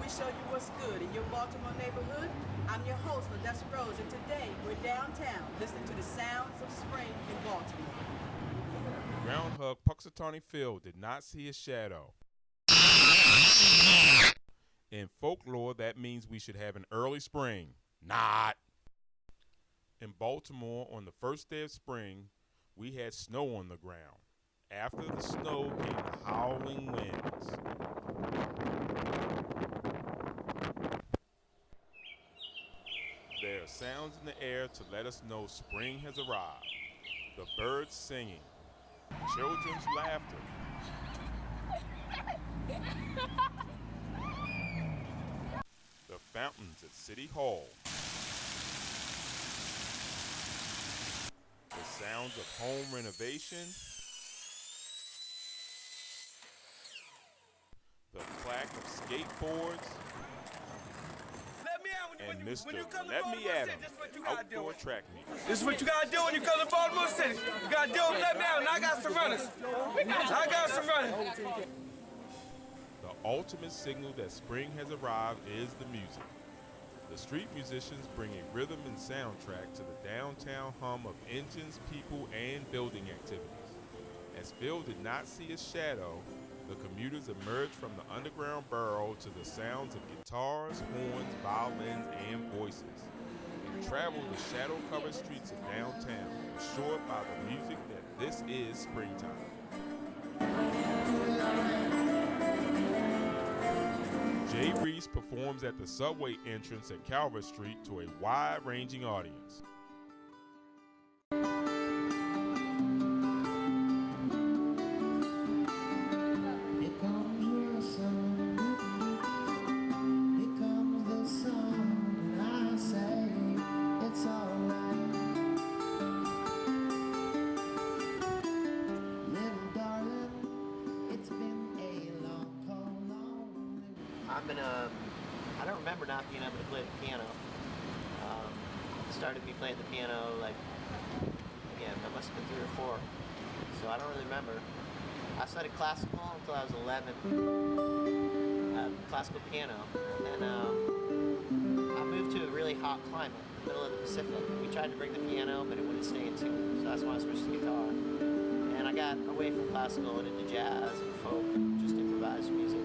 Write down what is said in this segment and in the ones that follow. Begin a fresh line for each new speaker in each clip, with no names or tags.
we show you what's good in your Baltimore neighborhood. I'm your host, Odessa Rose, and today we're downtown listening to the sounds of spring in Baltimore.
Groundhog Puxatawny Phil did not see his shadow. In folklore, that means we should have an early spring. Not. In Baltimore, on the first day of spring, we had snow on the ground. After the snow came the howling winds. There are sounds in the air to let us know spring has arrived. The birds singing, children's laughter. The fountains at City Hall. The sounds of home renovation. The clack of skateboards. And Mr. Let Me At 'Em, outdoor track meet.
This is what you gotta do when you come to Baltimore City. You gotta do it, let me out, and I got some runners.
The ultimate signal that spring has arrived is the music. The street musicians bring a rhythm and soundtrack to the downtown hum of engines, people, and building activities. As Phil did not see his shadow, the commuters emerged from the underground burrow to the sounds of guitars, horns, violins, and voices, and traveled the shadow-covered streets of downtown, assured by the music that this is springtime. Jay Reese performs at the subway entrance at Calvert Street to a wide-ranging audience.
I don't remember not being able to play the piano. Started me playing the piano I must have been 3 or 4. So I don't really remember. I studied classical until I was 11, classical piano. And then I moved to a really hot climate in the middle of the Pacific. We tried to bring the piano, but it wouldn't stay in tune. So that's why I switched to guitar. And I got away from classical and into jazz and folk, just improvised music.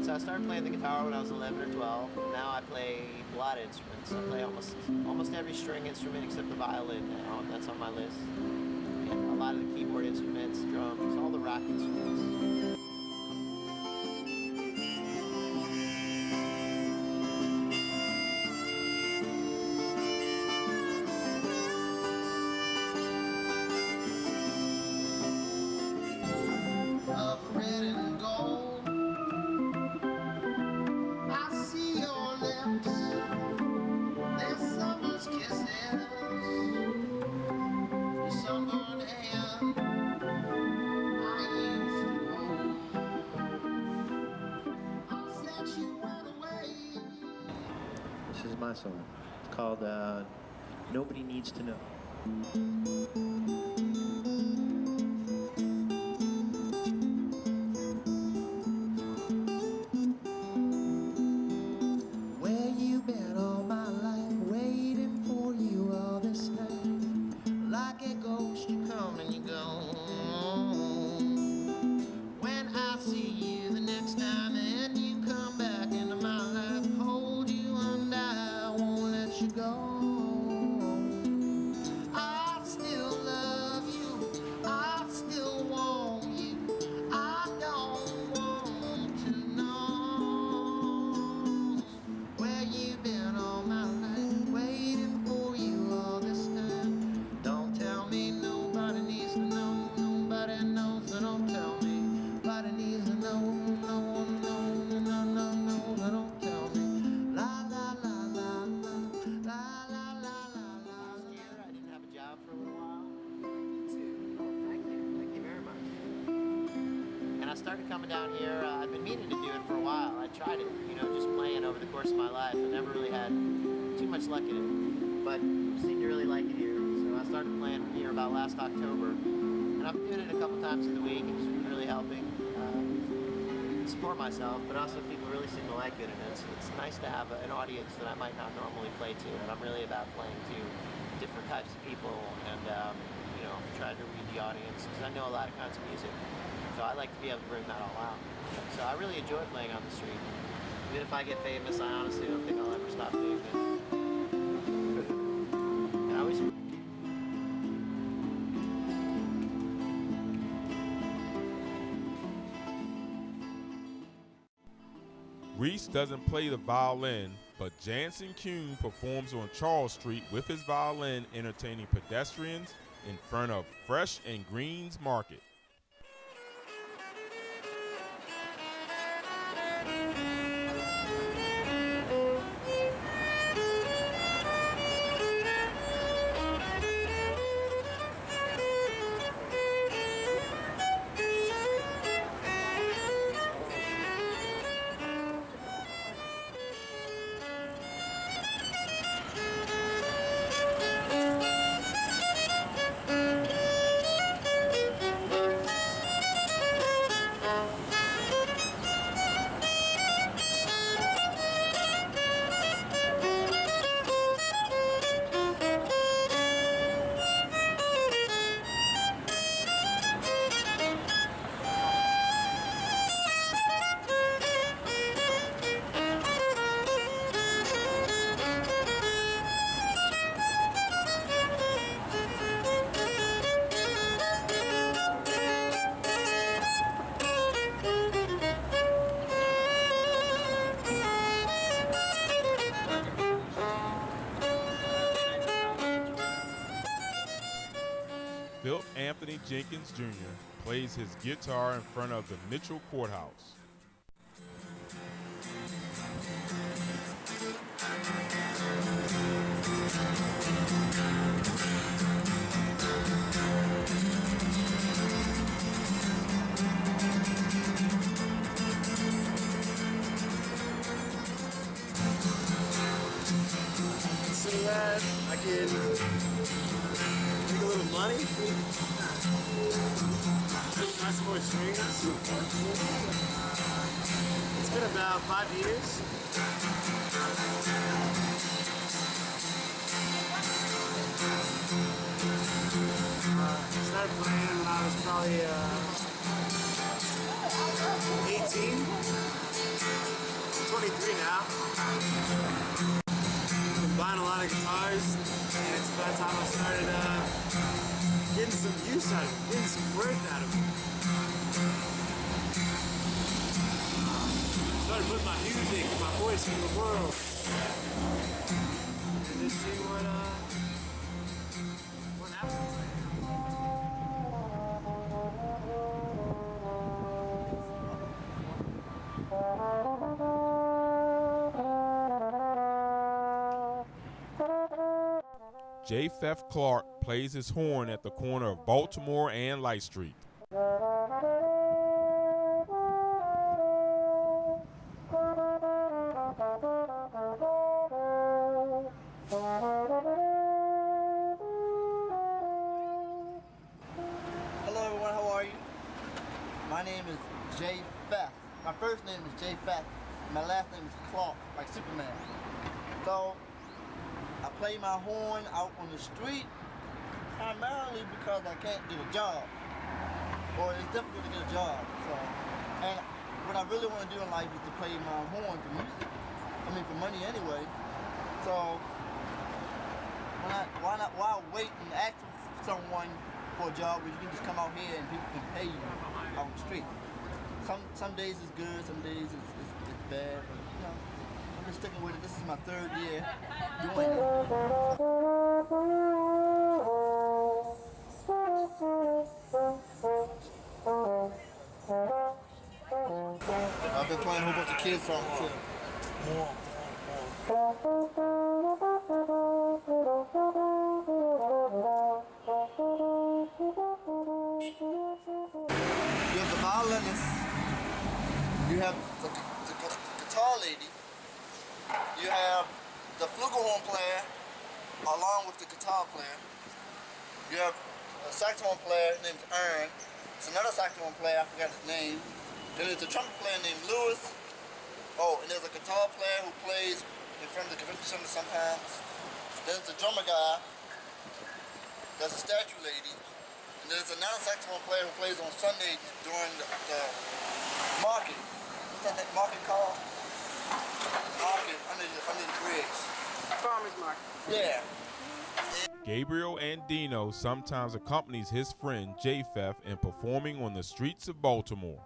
So I started playing the guitar when I was 11 or 12. Now I play a lot of instruments. I play almost every string instrument except the violin now. That's on my list. And a lot of the keyboard instruments, drums, all the rock instruments. This is my song. It's called Nobody Needs to Know. Where you been all my life, waiting for you all this time. Like a ghost, you come and you go. When I see you the next time and you come back into my life, hold you and I won't let you go. I still love you, I still want you, I don't want to know where you've been all my life, waiting for you all this time. Don't tell me nobody needs to know, nobody knows, so don't tell me. Nobody needs to know, no one knows, no, so don't tell me. La la la la la, la la la la la. Last year I didn't have a job for a little while. Me too. Oh, thank you very much. And I started coming down here. I've been meaning to do it for a while. I tried it, just playing over the course of my life. I never really had too much luck in it, but I seem to really like it here. So I started playing here about last October, and I've been doing it a couple times in the week. It's been really helping.
support myself, but also people really seem to like it, and it's nice to have an audience that I might not normally play to, and I'm really about playing to different types of people, and you know, try to read the audience, because I know a lot of kinds of music, so I like to be able to bring that all out. So I really enjoy playing on the street. Even if I get famous, I honestly don't think I'll ever stop doing this. And I always
Reese doesn't play the violin, but Jansen Kuhn performs on Charles Street with his violin, entertaining pedestrians in front of Fresh and Greens Market. Philip Anthony Jenkins Jr. plays his guitar in front of the Mitchell Courthouse.
So that I can make a little money. I support strings. It's been about 5 years. Started playing when I was probably 18. I'm 23 now. Been buying a lot of guitars, and it's about time I started getting some use out of it, getting some worth out of it. Started putting my music, my voice in the world, and just see what happens.
JMF Clark plays his horn at the corner of Baltimore and Light Street.
Hello everyone, how are you? My name is JMF. My first name is JMF. My last name is Clark, like Superman. So, I play my horn out on the street primarily because I can't get a job. Or it's difficult to get a job. So, and what I really want to do in life is to play my horn for music. I mean for money anyway. So why wait and ask someone for a job where you can just come out here and people can pay you out on the street. Some days it's good, some days it's bad, but you know, I'm just sticking with it. This is my 3rd year doing it. I've been playing a whole bunch of kids songs too. You have the violinist, you have the guitar lady, you have the flugelhorn player along with the guitar player, you have a saxophone player named Ern, it's another saxophone player, I forgot his name, Then there's a trumpet player named Lewis. Oh, and there's a guitar player who plays in front of the convention center sometimes. There's the drummer guy. There's a statue lady. And there's a non-saxophone player who plays on Sunday during the market. What's that market called? Market under the bridge.
Farmer's market.
Yeah.
Gabriel Andino sometimes accompanies his friend JFF in performing on the streets of Baltimore.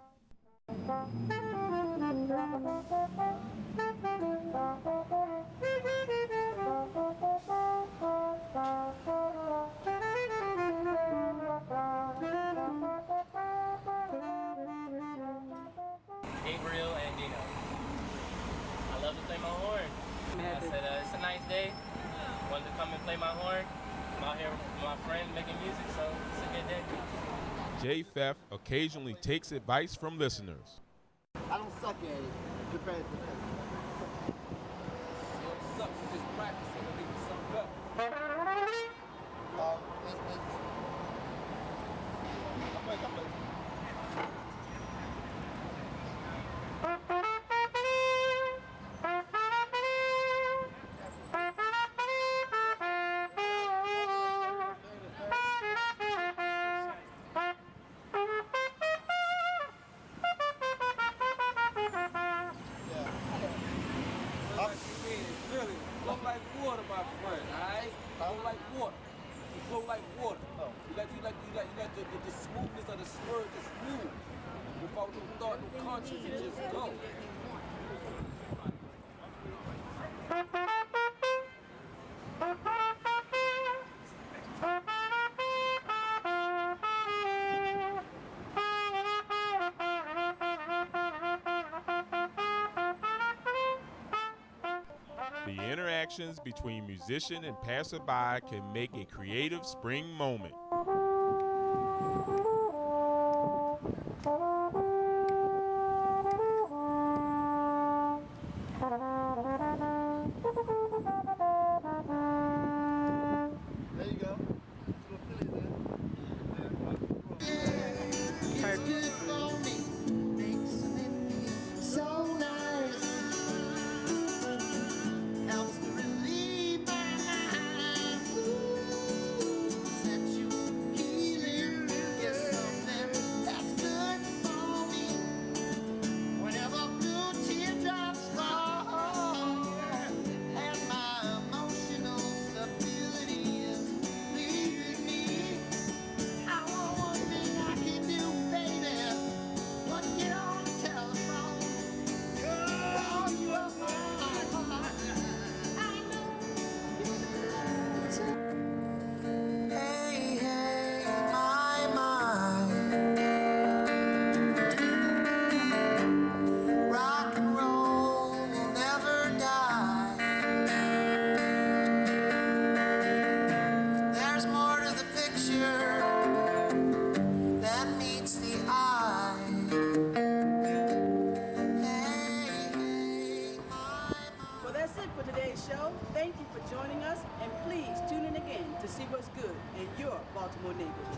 Gabriel Andino. I love to play my horn. I said it's a nice day. Wanted to come and play my horn. I'm out here with my friends making music, so it's a good day.
JFF occasionally takes advice from listeners.
I don't suck at it compared to this.
You don't suck, you just practice it. Make you suck up. Really, flow like water, my friend, alright? Flow like water. You flow like water. You let the smoothness of the spirit just move. Without no thought, no conscience, it just go.
The interactions between musician and passerby can make a creative spring moment.
There you go.
Well, that's it for today's show. Thank you for joining us, and please tune in again to see what's good in your Baltimore neighborhood.